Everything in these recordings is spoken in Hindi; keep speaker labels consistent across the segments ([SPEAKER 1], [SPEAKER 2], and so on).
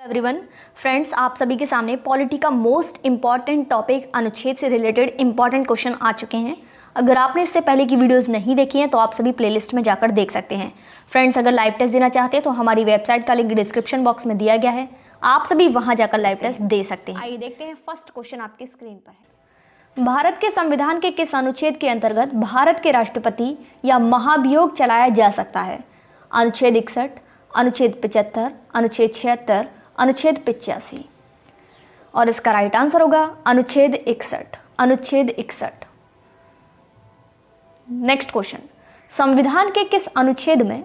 [SPEAKER 1] एवरीवन फ्रेंड्स, आप सभी के सामने पॉलिटी का मोस्ट इंपॉर्टेंट टॉपिक अनुच्छेद से रिलेटेड इंपॉर्टेंट क्वेश्चन आ चुके हैं। अगर आपने इससे पहले की वीडियोस नहीं देखी हैं तो आप सभी प्लेलिस्ट में जाकर देख सकते हैं। फ्रेंड्स, अगर लाइव टेस्ट देना चाहते हैं तो हमारी वेबसाइट का लिंक डिस्क्रिप्शन बॉक्स में दिया गया है, आप सभी वहां जाकर लाइव टेस्ट दे सकते हैं। आइए देखते हैं, फर्स्ट क्वेश्चन आपकी स्क्रीन पर है। भारत के संविधान के किस अनुच्छेद के अंतर्गत भारत के राष्ट्रपति या महाभियोग चलाया जा सकता है? अनुच्छेद 61, अनुच्छेद 75, अनुच्छेद 76, अनुच्छेद 85। और इसका राइट आंसर होगा अनुच्छेद 61। अनुच्छेद 61। नेक्स्ट क्वेश्चन, संविधान के किस अनुच्छेद में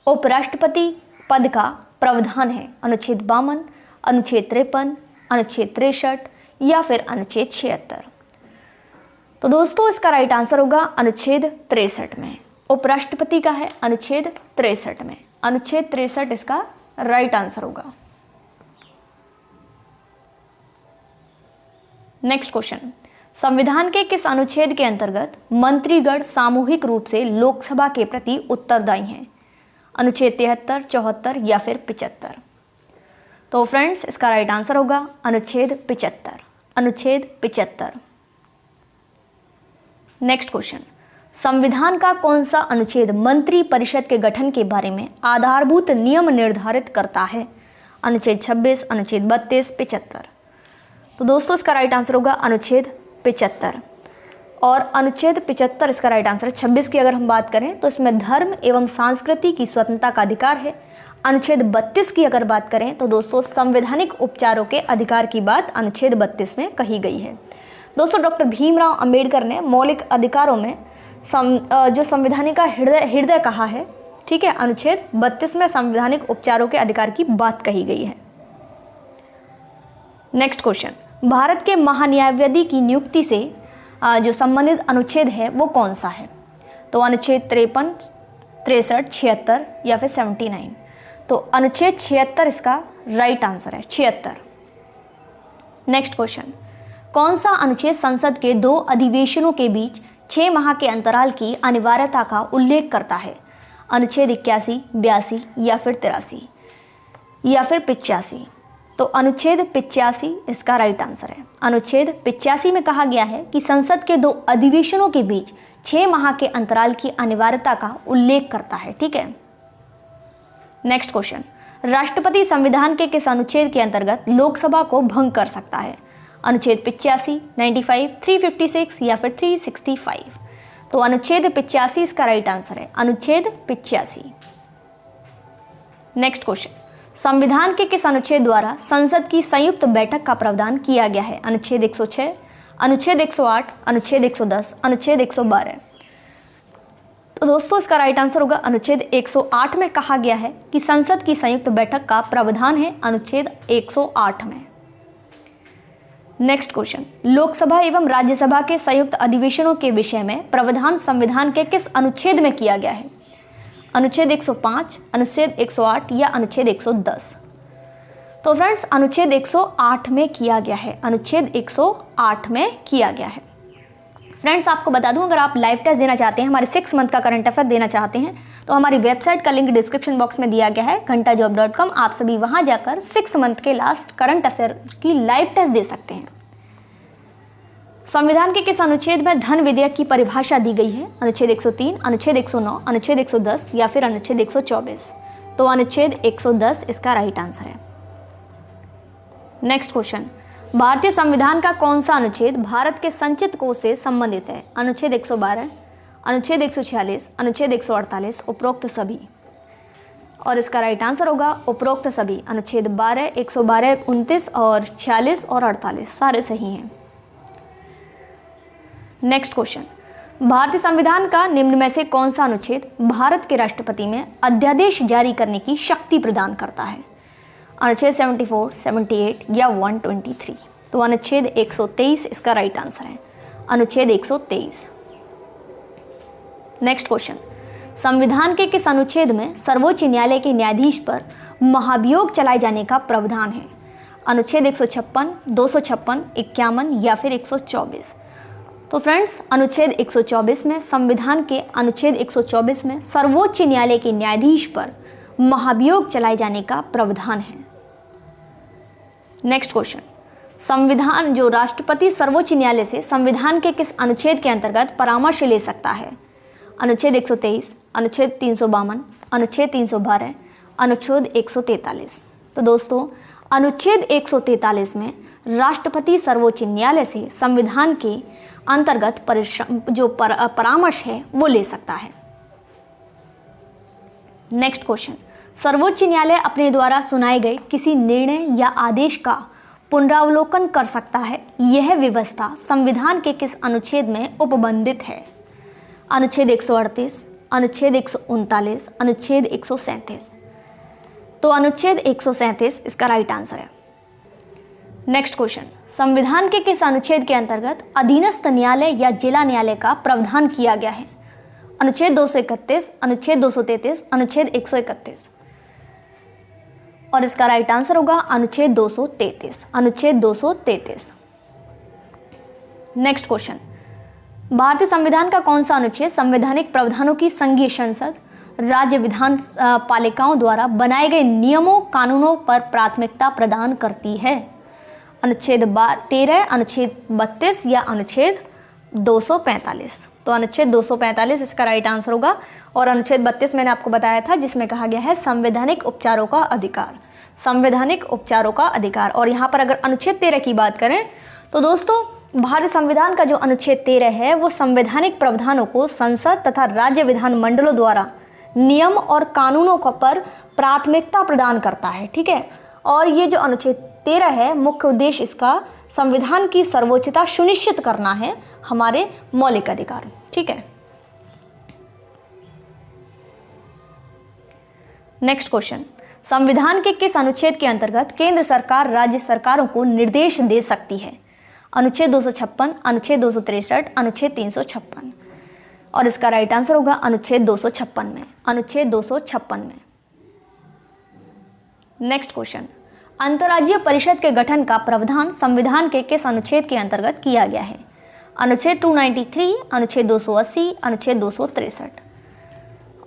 [SPEAKER 1] उपराष्ट्रपति पद का प्रावधान है? अनुच्छेद 52, अनुच्छेद 53, अनुच्छेद 63 या फिर अनुच्छेद 76? तो दोस्तों, इसका राइट आंसर होगा अनुच्छेद 63 में। उपराष्ट्रपति का है अनुच्छेद 63 में। अनुच्छेद 63 इसका राइट आंसर होगा। नेक्स्ट क्वेश्चन, संविधान के किस अनुच्छेद के अंतर्गत मंत्रीगण सामूहिक रूप से लोकसभा के प्रति उत्तरदायी हैं? अनुच्छेद 73, 74 या फिर 75? तो फ्रेंड्स, इसका राइट आंसर होगा अनुच्छेद 75। अनुच्छेद 75। नेक्स्ट क्वेश्चन, संविधान का कौन सा अनुच्छेद मंत्री परिषद के गठन के बारे में आधारभूत नियम निर्धारित करता है? अनुच्छेद 26, अनुच्छेद 32, 75? तो दोस्तों, इसका राइट आंसर होगा अनुच्छेद 75। और अनुच्छेद 75 इसका राइट आंसर है। 26 की अगर हम बात करें तो इसमें धर्म एवं संस्कृति की स्वतंत्रता का अधिकार है। अनुच्छेद 32 की अगर बात करें तो दोस्तों संवैधानिक उपचारों के अधिकार की बात अनुच्छेद 32 में कही गई है। दोस्तों, डॉक्टर भीमराव अंबेडकर ने मौलिक अधिकारों में जो संवैधानिक का हृदय कहा है, ठीक है, अनुच्छेद 32 में संवैधानिक उपचारों के अधिकार की बात कही गई है। नेक्स्ट क्वेश्चन, भारत के महान्यायवादी की नियुक्ति से जो संबंधित अनुच्छेद है वो कौन सा है? तो अनुच्छेद 53, 63, 76 या फिर 79? तो अनुच्छेद 76 इसका राइट आंसर है। 76। नेक्स्ट क्वेश्चन, कौन सा अनुच्छेद संसद के दो अधिवेशनों के बीच 6 माह के अंतराल की अनिवार्यता का उल्लेख करता है? अनुच्छेद 81, 82 या फिर 83 या फिर 85? तो अनुच्छेद 85 इसका राइट आंसर है। अनुच्छेद 85 में कहा गया है कि संसद के दो अधिवेशनों के बीच 6 माह के अंतराल की अनिवार्यता का उल्लेख करता है, ठीक है। नेक्स्ट क्वेश्चन, राष्ट्रपति संविधान के किस अनुच्छेद के अंतर्गत लोकसभा को भंग कर सकता है? अनुच्छेद 85, 95, 356 या फिर 365? तो अनुच्छेद 85 इसका राइट आंसर है। अनुच्छेद 85। नेक्स्ट क्वेश्चन, संविधान के किस अनुच्छेद द्वारा संसद की संयुक्त बैठक का प्रावधान किया गया है? अनुच्छेद 106, अनुच्छेद 108, अनुच्छेद 110, अनुच्छेद 112? तो दोस्तों, इसका राइट आंसर होगा अनुच्छेद 108 में कहा गया है कि संसद की संयुक्त बैठक का प्रावधान है अनुच्छेद 108 में। नेक्स्ट क्वेश्चन, लोकसभा एवं राज्यसभा के संयुक्त अधिवेशनों के विषय में प्रावधान संविधान के किस अनुच्छेद में किया गया है? अनुच्छेद 105, अनुच्छेद 108 या अनुच्छेद 110? तो फ्रेंड्स, अनुच्छेद 108 में किया गया है। अनुच्छेद 108 में किया गया है। फ्रेंड्स, आपको बता दूं, अगर आप लाइव टेस्ट देना चाहते हैं, हमारे 6 मंथ का करंट अफेयर देना चाहते हैं, तो हमारी वेबसाइट का लिंक डिस्क्रिप्शन बॉक्स में दिया गया है, घंटाजॉब.com। आप सभी वहां जाकर 6 मंथ के लास्ट करंट अफेयर की लाइव टेस्ट दे सकते हैं। संविधान के किस अनुच्छेद में धन विधेयक की परिभाषा दी गई है? अनुच्छेद 103, अनुच्छेद 109, अनुच्छेद 110 या फिर अनुच्छेद 124? तो अनुच्छेद 110 इसका राइट आंसर है। नेक्स्ट क्वेश्चन, भारतीय संविधान का कौन सा अनुच्छेद भारत के संचित कोष से संबंधित है? अनुच्छेद 112, अनुच्छेद 146, अनुच्छेद 148, उपरोक्त सभी? और इसका राइट आंसर होगा उपरोक्त सभी। अनुच्छेद 12, 112, 29 और 46 और 48 सारे सही हैं। नेक्स्ट क्वेश्चन, भारतीय संविधान का निम्न में से कौन सा अनुच्छेद भारत के राष्ट्रपति में अध्यादेश जारी करने की शक्ति प्रदान करता है? अनुच्छेद 74, 78 या 123? तो अनुच्छेद 123 इसका राइट आंसर है। अनुच्छेद 123। नेक्स्ट क्वेश्चन, संविधान के किस अनुच्छेद में सर्वोच्च न्यायालय के न्यायाधीश पर महाभियोग चलाए जाने का प्रावधान है? अनुच्छेद 156, 256, 51 या फिर 124? तो फ्रेंड्स, अनुच्छेद 124 में संविधान के अनुच्छेद 124 में सर्वोच्च न्यायालय के न्यायाधीश पर महाभियोग चलाए जाने का प्रावधान है। नेक्स्ट क्वेश्चन, संविधान जो राष्ट्रपति सर्वोच्च न्यायालय से संविधान के किस अनुच्छेद के अंतर्गत परामर्श ले सकता है? अनुच्छेद 123, अनुच्छेद 352, अनुच्छेद 312, अनुच्छेद 143। तो दोस्तों अनुच्छेद 143 में राष्ट्रपति सर्वोच्च न्यायालय से संविधान के अंतर्गत परामर्श है वो ले सकता है। नेक्स्ट क्वेश्चन, सर्वोच्च न्यायालय अपने द्वारा सुनाए गए किसी निर्णय या आदेश का पुनरावलोकन कर सकता है, यह व्यवस्था संविधान के किस अनुच्छेद में उपबंधित है? अनुच्छेद 138, अनुच्छेद 139, अनुच्छेद 137। तो अनुच्छेद 137 इसका राइट आंसर है। नेक्स्ट क्वेश्चन, संविधान के किस अनुच्छेद के अंतर्गत अधीनस्थ न्यायालय या जिला न्यायालय का प्रावधान किया गया है? अनुच्छेद 231, अनुच्छेद 233, अनुच्छेद 131। और इसका राइट आंसर होगा अनुच्छेद 233, अनुच्छेद 233। नेक्स्ट क्वेश्चन, भारतीय संविधान का कौन सा अनुच्छेद संवैधानिक प्रावधानों की संघीय संसद, राज्य विधान पालिकाओं द्वारा बनाए गए नियमों कानूनों पर प्राथमिकता प्रदान करती है? अनुच्छेद 13, अनुच्छेद 32 या अनुच्छेद 245? तो अनुच्छेद 245 इसका राइट आंसर होगा। और अनुच्छेद 32 मैंने आपको बताया था जिसमें कहा गया है संवैधानिक उपचारों का अधिकार, संवैधानिक उपचारों का अधिकार। और यहाँ पर अगर अनुच्छेद 13 की बात करें तो दोस्तों भारतीय संविधान का जो अनुच्छेद 13 है वो संवैधानिक प्रावधानों को संसद तथा राज्य विधान मंडलों द्वारा नियम और कानूनों पर प्राथमिकता प्रदान करता है। ठीक है, और ये जो अनुच्छेद 13 है मुख्य उद्देश्य इसका संविधान की सर्वोच्चता सुनिश्चित करना है, हमारे मौलिक अधिकार। ठीक है, नेक्स्ट क्वेश्चन, संविधान के किस अनुच्छेद के अंतर्गत केंद्र सरकार राज्य सरकारों को निर्देश दे सकती है? अनुच्छेद 256, अनुच्छेद 263, अनुच्छेद 356। और इसका राइट आंसर होगा अनुच्छेद 256 में, अनुच्छेद 256 में। नेक्स्ट क्वेश्चन, अंतर्राज्यीय परिषद के गठन का प्रावधान संविधान के किस अनुच्छेद के अंतर्गत किया गया है? अनुच्छेद 293, अनुच्छेद 280, अनुच्छेद 263।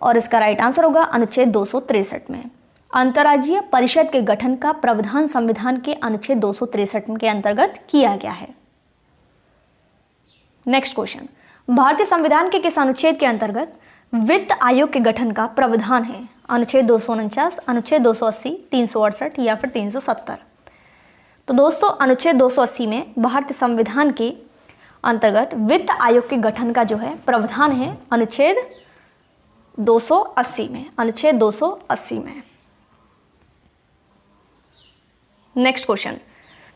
[SPEAKER 1] और इसका राइट आंसर होगा अनुच्छेद 263 में। अंतर्राज्यीय परिषद के गठन का प्रावधान संविधान के अनुच्छेद 263 के अंतर्गत किया गया है। नेक्स्ट क्वेश्चन, भारतीय संविधान के किस अनुच्छेद के अंतर्गत वित्त आयोग के गठन का प्रावधान है? अनुच्छेद 249, अनुच्छेद 280, 368 या फिर 370? तो दोस्तों अनुच्छेद 280 में भारतीय संविधान के अंतर्गत वित्त आयोग के गठन का जो है प्रावधान है अनुच्छेद 280 में, अनुच्छेद 280 में। नेक्स्ट क्वेश्चन,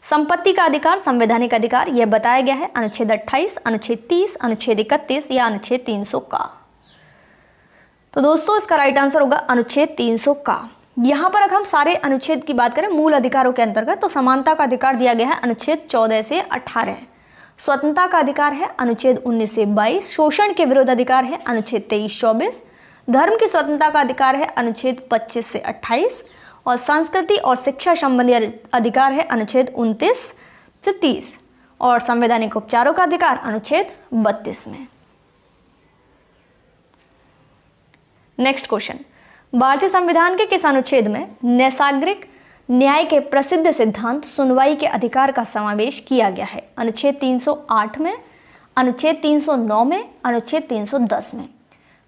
[SPEAKER 1] संपत्ति का अधिकार संवैधानिक अधिकार यह बताया गया है अनुच्छेद 28, अनुच्छेद 30, अनुच्छेद 31 या अनुच्छेद 300 का? तो दोस्तों इसका राइट आंसर होगा अनुच्छेद 300 का। यहाँ पर अगर हम सारे अनुच्छेद की बात करें मूल अधिकारों के अंतर्गत तो समानता का अधिकार दिया गया है अनुच्छेद 14 से 18, स्वतंत्रता का अधिकार है अनुच्छेद 19 से 22, शोषण के विरुद्ध अधिकार है अनुच्छेद 23-24, धर्म की स्वतंत्रता का अधिकार है अनुच्छेद 25 से 28 और संस्कृति और शिक्षा संबंधी अधिकार है अनुच्छेद 29 से 30 और संवैधानिक उपचारों का अधिकार अनुच्छेद 32 में। नेक्स्ट क्वेश्चन, भारतीय संविधान के किस अनुच्छेद में नैसर्गिक न्याय के प्रसिद्ध सिद्धांत सुनवाई के अधिकार का समावेश किया गया है? अनुच्छेद 308 में, अनुच्छेद 309 में, अनुच्छेद 310 में?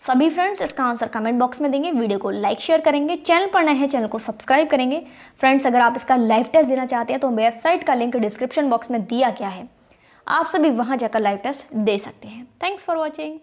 [SPEAKER 1] सभी फ्रेंड्स इसका आंसर कमेंट बॉक्स में देंगे, वीडियो को लाइक शेयर करेंगे, चैनल पर नए हैं चैनल को सब्सक्राइब करेंगे। फ्रेंड्स अगर आप इसका लाइव टेस्ट देना चाहते हैं तो वेबसाइट का लिंक डिस्क्रिप्शन बॉक्स में दिया गया है, आप सभी वहां जाकर लाइव टेस्ट दे सकते हैं। Thanks for watching.